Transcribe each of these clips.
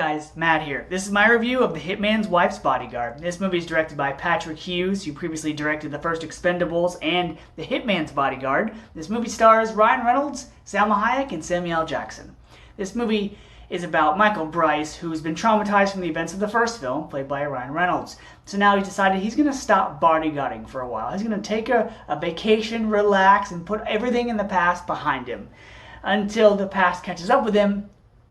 guys, Matt here. This is my review of The Hitman's Wife's Bodyguard. This movie is directed by Patrick Hughes, who previously directed the first Expendables and The Hitman's Bodyguard. This movie stars Ryan Reynolds, Selma Hayek, and Samuel L. Jackson. This movie is about Michael Bryce, who's been traumatized from the events of the first film, played by Ryan Reynolds. So now he's decided he's going to stop bodyguarding for a while. He's going to take a vacation, relax, and put everything in the past behind him until the past catches up with him.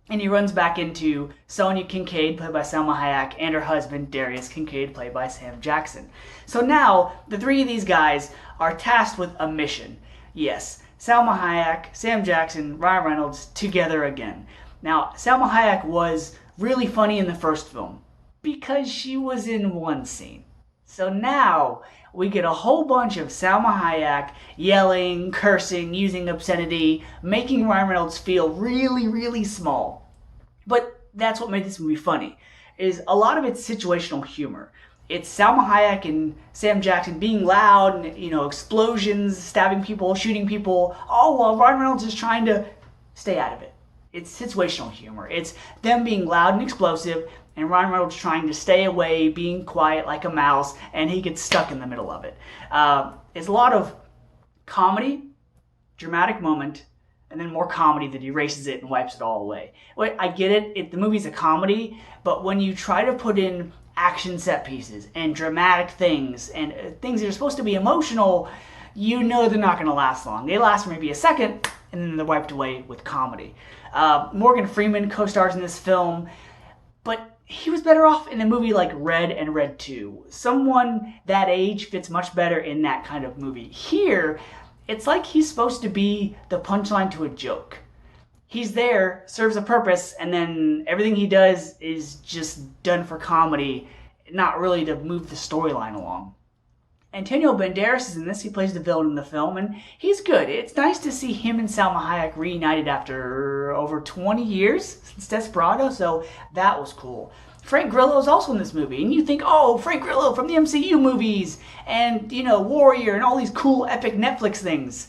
And he runs back into Sonia Kincaid, played by Selma Hayek, and her husband, Darius Kincaid, played by Sam Jackson. So now, the three of these guys are tasked with a mission. Yes, Selma Hayek, Sam Jackson, Ryan Reynolds, together again. Now, Selma Hayek was really funny in the first film, because she was in one scene. So now, we get a whole bunch of Selma Hayek yelling, cursing, using obscenity, making Ryan Reynolds feel really, really small. But that's what made this movie funny, is a lot of it's situational humor. It's Selma Hayek and Sam Jackson being loud and, explosions, stabbing people, shooting people, all while Ryan Reynolds is trying to stay out of it. It's situational humor. It's them being loud and explosive, and Ryan Reynolds trying to stay away, being quiet like a mouse, and he gets stuck in the middle of it. It's a lot of comedy, dramatic moment, and then more comedy that erases it and wipes it all away. Wait, I get it. The movie's a comedy, but when you try to put in action set pieces and dramatic things and things that are supposed to be emotional, they're not going to last long. They last maybe a second, and then they're wiped away with comedy. Morgan Freeman co-stars in this film, but he was better off in a movie like Red and Red 2. Someone that age fits much better in that kind of movie. Here, it's like he's supposed to be the punchline to a joke. He's there, serves a purpose, and then everything he does is just done for comedy, not really to move the storyline along. Antonio Banderas is in this. He plays the villain in the film, and he's good. It's nice to see him and Salma Hayek reunited after over 20 years since Desperado, so that was cool. Frank Grillo is also in this movie, and you think, oh, Frank Grillo from the MCU movies, and, Warrior, and all these cool, epic Netflix things.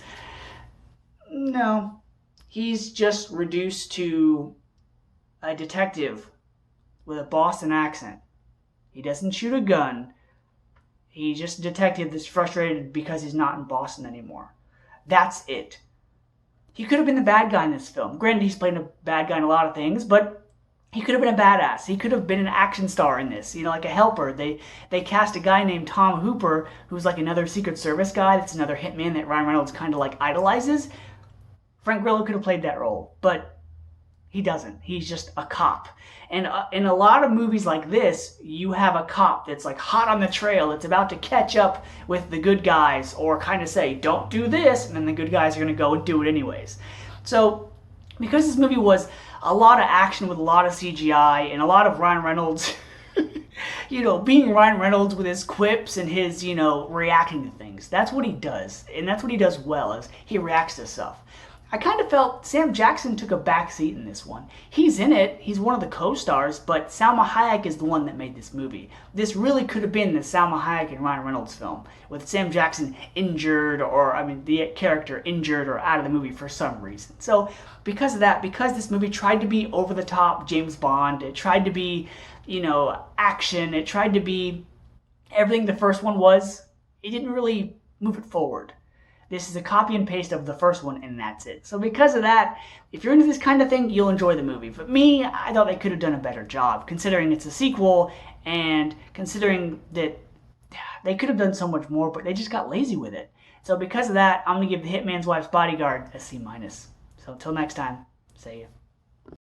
No. He's just reduced to a detective with a Boston accent. He doesn't shoot a gun. He's just a detective that's frustrated because he's not in Boston anymore. That's it. He could have been the bad guy in this film. Granted, he's playing a bad guy in a lot of things, but he could have been a badass. He could have been an action star in this, like a helper. They cast a guy named Tom Hooper, who's like another Secret Service guy. That's another hitman that Ryan Reynolds kind of like idolizes. Frank Grillo could have played that role, but he doesn't. He's just a cop. And in a lot of movies like this, you have a cop that's like hot on the trail, that's about to catch up with the good guys, or kind of say, don't do this, and then the good guys are going to go and do it anyways. So, because this movie was a lot of action with a lot of CGI, and a lot of Ryan Reynolds, being Ryan Reynolds with his quips and his, reacting to things. That's what he does, and that's what he does well, is he reacts to stuff. I kind of felt Sam Jackson took a back seat in this one. He's in it, he's one of the co-stars, but Salma Hayek is the one that made this movie. This really could have been the Salma Hayek and Ryan Reynolds film, with Sam Jackson injured, the character injured or out of the movie for some reason. So, because of that, because this movie tried to be over-the-top James Bond, it tried to be, action, it tried to be everything the first one was, it didn't really move it forward. This is a copy and paste of the first one, and that's it. So because of that, if you're into this kind of thing, you'll enjoy the movie. But me, I thought they could have done a better job, considering it's a sequel, and considering that they could have done so much more, but they just got lazy with it. So because of that, I'm going to give The Hitman's Wife's Bodyguard a C-. So until next time, see ya.